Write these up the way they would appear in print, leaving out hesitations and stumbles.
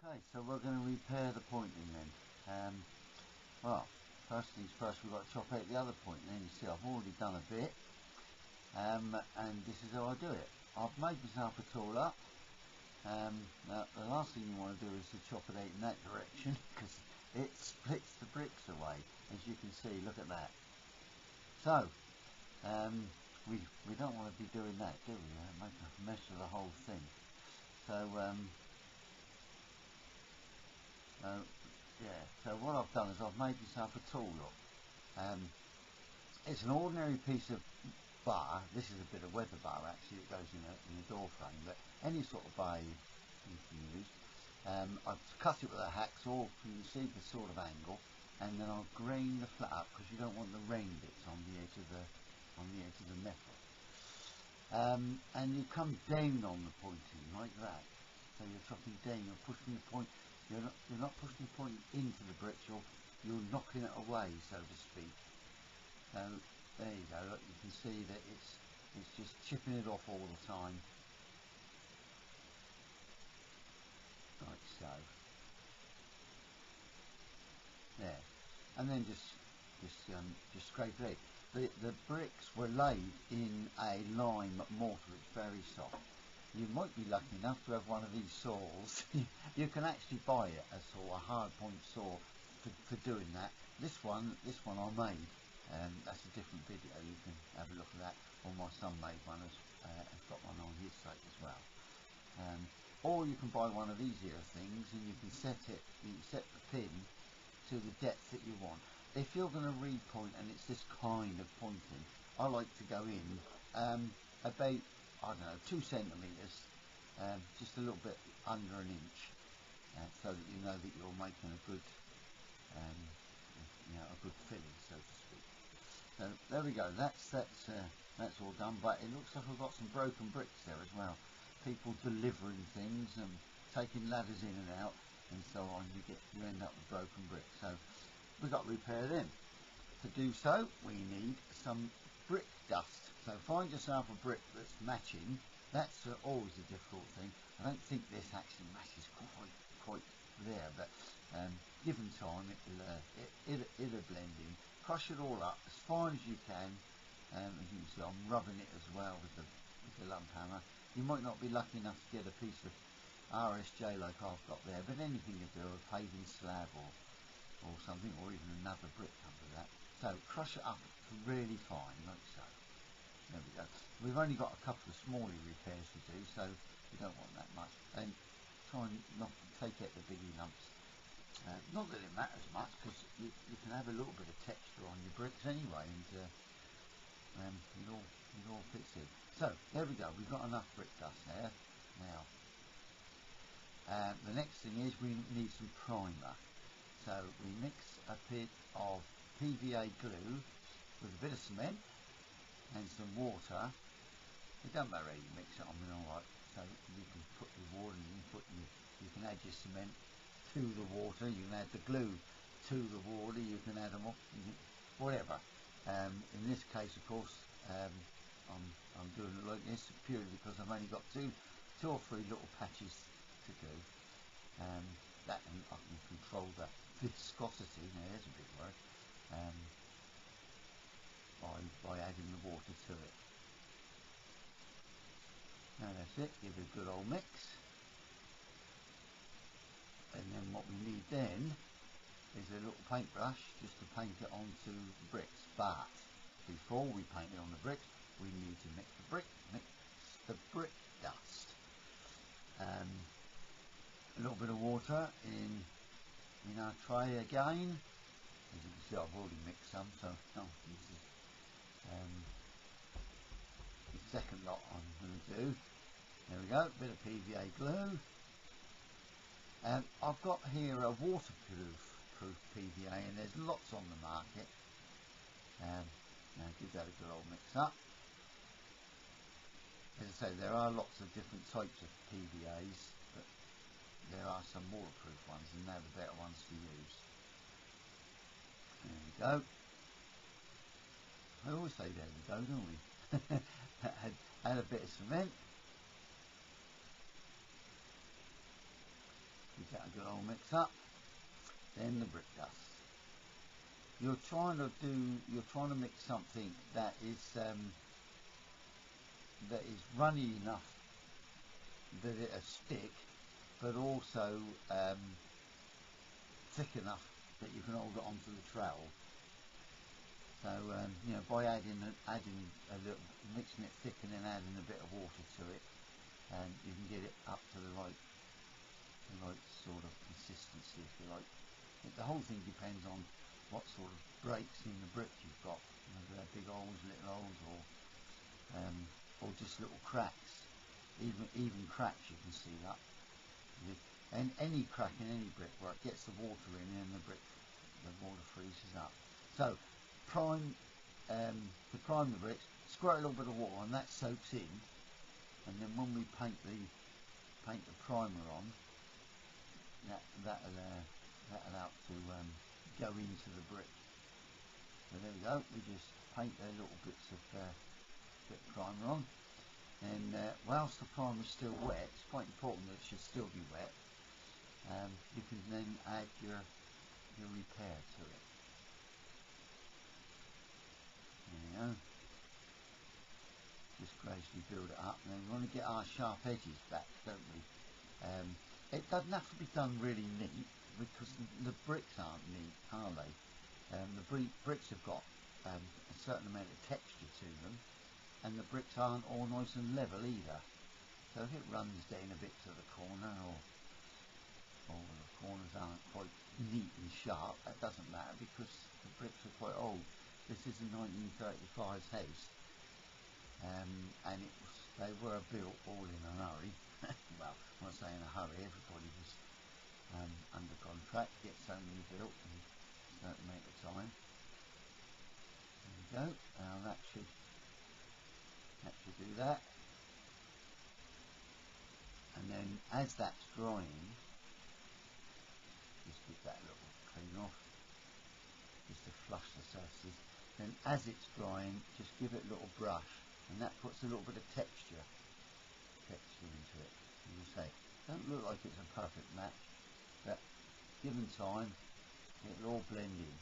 Okay, so we're going to repair the pointing then. Well, first things first, we've got to chop out the other pointing. Then you see I've already done a bit, and this is how I do it. I've made myself a tool up. Now the last thing you want to do is to chop it out in that direction because it splits the bricks away, as you can see. Look at that. So we don't want to be doing that, do we? Make a mess of the whole thing. So yeah, so what I've done is I've made myself a tool up. It's an ordinary piece of bar. This is a bit of weather bar actually, it goes in a door frame, but any sort of bar you can use. I've cut it with a hacksaw, you can see the sort of angle, and then I'll grain the flat up because you don't want the rain bits on the edge of the metal. And you come down on the pointing like that. So you're chopping down, you're pushing the point. You're not pushing the point into the bricks. You're knocking it away, so to speak. So there you go. Look, you can see that it's just chipping it off all the time, like so. There, and then just scrape it out. The bricks were laid in a lime mortar. It's very soft. You might be lucky enough to have one of these saws. You can actually buy it, a saw, a hard point saw for doing that. This one I made. That's a different video. You can have a look at that. Or my son made one. Has got one on his site as well. Or you can buy one of these here things, and you can set the pin to the depth that you want. If you're going to repoint and it's this kind of pointing, I like to go in about, I don't know, 2 centimetres, just a little bit under an inch, so that you know that you're making a good, a good filling, so to speak. So there we go. That's all done. But it looks like I've got some broken bricks there as well. People delivering things and taking ladders in and out and so on. You end up with broken bricks. So we've got to repair them. To do so, we need some brick dust. So find yourself a brick that's matching. That's always a difficult thing. I don't think this actually matches quite there, but given time, it'll blend in. Crush it all up as fine as you can. As you can see, I'm rubbing it as well with the lump hammer. You might not be lucky enough to get a piece of RSJ like I've got there, but anything you do, a paving slab or something, or even another brick under that. So crush it up really fine, like so. There we go. We've only got a couple of smaller repairs to do, so we don't want that much. And try and not take out the biggie lumps. Not that it matters much, because you can have a little bit of texture on your bricks anyway, and it all fits in. So there we go. We've got enough brick dust there. Now, the next thing is we need some primer. So we mix a bit of PVA glue with a bit of cement and some water. It doesn't matter how you mix it, I mean, alright. So you can put your water in, you can add your cement to the water, you can add the glue to the water, you can add them up, whatever. In this case, of course, I'm doing it like this purely because I've only got two or three little patches to do. That, and I can control the viscosity, now there's a big word, by adding the water to it. Now that's it, give it a good old mix. And then what we need then is a little paintbrush just to paint it onto the bricks. But before we paint it on the bricks, we need to mix the brick dust. A little bit of water in our tray again. As you can see, I've already mixed some, so this is the second lot I'm going to do. There we go, a bit of PVA glue. I've got here a waterproof PVA, and there's lots on the market. Now give that a good old mix up. As I say, there are lots of different types of PVAs, but there are some waterproof ones, and they're the better ones to use. There we go. I always say there we go, don't we? Add a bit of cement. We get a good old mix up. Then the brick dust. You're trying to mix something that is runny enough that it'll stick, but also thick enough that you can hold it onto the trowel. So you know, by adding a little, mixing it thick and then adding a bit of water to it, and you can get it up to the right sort of consistency, if you like. The whole thing depends on what sort of breaks in the brick you've got, whether they're big holes, little holes, or just little cracks. Even cracks you can see that. And any crack in any brickwork gets the water in, and the water freezes up. So to prime the bricks, squirt a little bit of water, and that soaks in. And then when we paint the primer on, that'll help to go into the brick. So there we go. We just paint the little bits of bit of primer on, and whilst the primer is still wet, it's quite important that it should still be wet. You can then add your repair to it. There you go. Just gradually build it up, and then we want to get our sharp edges back, don't we? It doesn't have to be done really neat, because the bricks aren't neat, are they? The bricks have got a certain amount of texture to them, and the bricks aren't all nice and level either. So if it runs down a bit to the corner, or the corners aren't quite neat and sharp, that doesn't matter, because the bricks are quite old. This is a 1935 house, and they were built all in a hurry. Well, when I say in a hurry, everybody was under contract to get so many built in a certain amount of time. There we go. Now that should do that. And then as that's drying, just get that little clean off, just to flush the surfaces. Then as it's drying, just give it a little brush, and that puts a little bit of texture into it. As you say, don't look like it's a perfect match, but given time, it'll all blend in.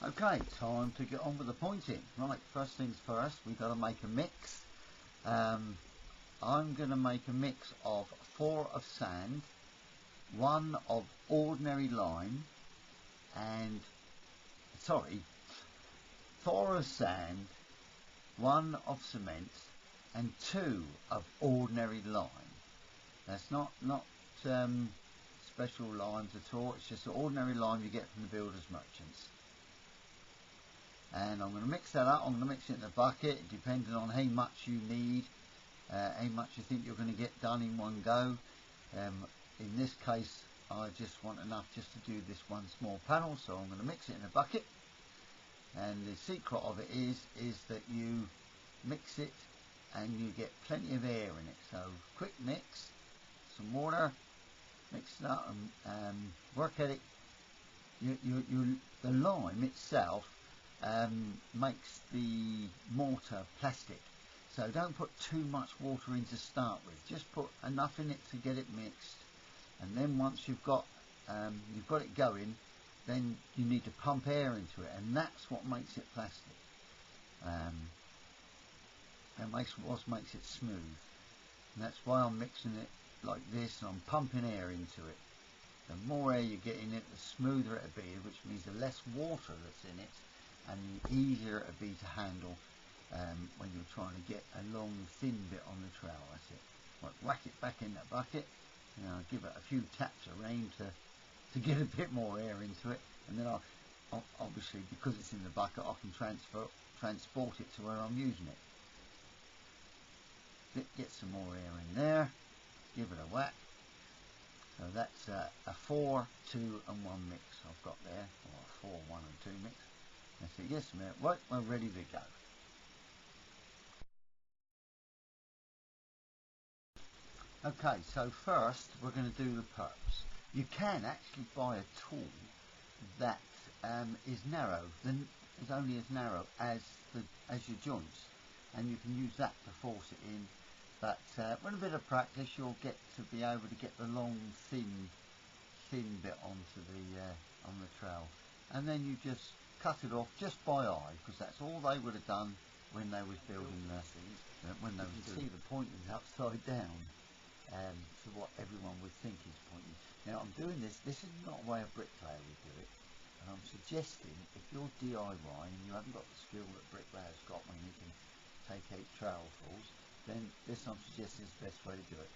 Okay, time to get on with the pointing. Right, first things first, we've got to make a mix. I'm going to make a mix of 4 of sand, 1 of ordinary lime, and 4 of sand, 1 of cement, and 2 of ordinary lime. That's not special limes at all. It's just the ordinary lime you get from the builders merchants. And I'm going to mix that up. I'm going to mix it in a bucket, depending on how much you need, how much you think you're going to get done in one go. In this case, I just want enough just to do this one small panel, so I'm going to mix it in a bucket. And the secret of it is that you mix it and you get plenty of air in it. So quick mix, some water, mix it up, and work at it. The lime itself makes the mortar plastic, so don't put too much water in to start with. Just put enough in it to get it mixed, and then once you've got it going, then you need to pump air into it, and that's what makes it plastic. And what makes it smooth. And that's why I'm mixing it like this, and I'm pumping air into it. The more air you get in it, the smoother it'll be, which means the less water that's in it, and the easier it'll be to handle when you're trying to get a long, thin bit on the trowel. That's it. Like, whack it back in that bucket, and I'll give it a few taps around to get a bit more air into it, and then I'll obviously, because it's in the bucket, I can transport it to where I'm using it. Get some more air in there, give it a whack. So that's a 4, 2 and 1 mix I've got there, or a 4, 1 and 2 mix. That's it. Yes, mate. Right, we're ready to go. Okay, so first we're going to do the perps. You can actually buy a tool that is only as narrow as your joints, and you can use that to force it in But with a bit of practice, you'll get to be able to get the long, thin bit onto the on the trowel, and then you just cut it off just by eye, because that's all they would have done when they was building when they was doing. See the pointing upside down, to what everyone would think is pointing. Now I'm doing this. This is not a way a bricklayer would do it, and I'm suggesting if you're DIY and you haven't got the skill that bricklayers got when you can take out trowelfuls, then this I'm suggesting is the best way to do it.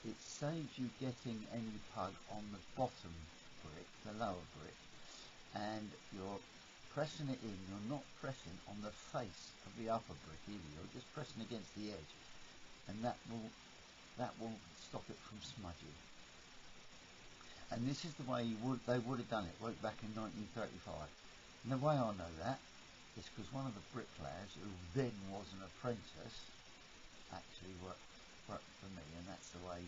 It saves you getting any pug on the bottom brick, the lower brick, and you're pressing it in. You're not pressing on the face of the upper brick either. You're just pressing against the edge, and that will stop it from smudging. And this is the way they would have done it right back in 1935. And the way I know that is because one of the bricklayers, who then was an apprentice, actually worked for me, and that's the way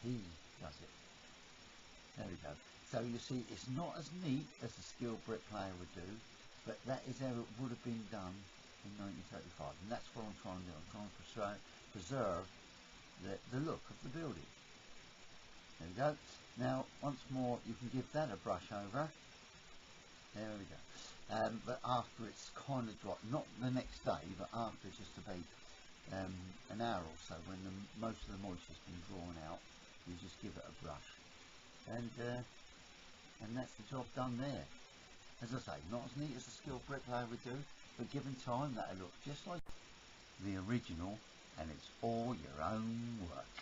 he does it. There we go. So you see, it's not as neat as a skilled bricklayer would do, but that is how it would have been done in 1935, and that's what I'm trying to do. I'm trying to preserve the look of the building. There we go. Now, once more, you can give that a brush over. There we go. But after it's kind of dry, not the next day, but after just about an hour or so, when most of the moisture's been drawn out, you just give it a brush, and that's the job done there. As I say, not as neat as a skilled bricklayer would do, but given time, that'll look just like the original, and it's all your own work.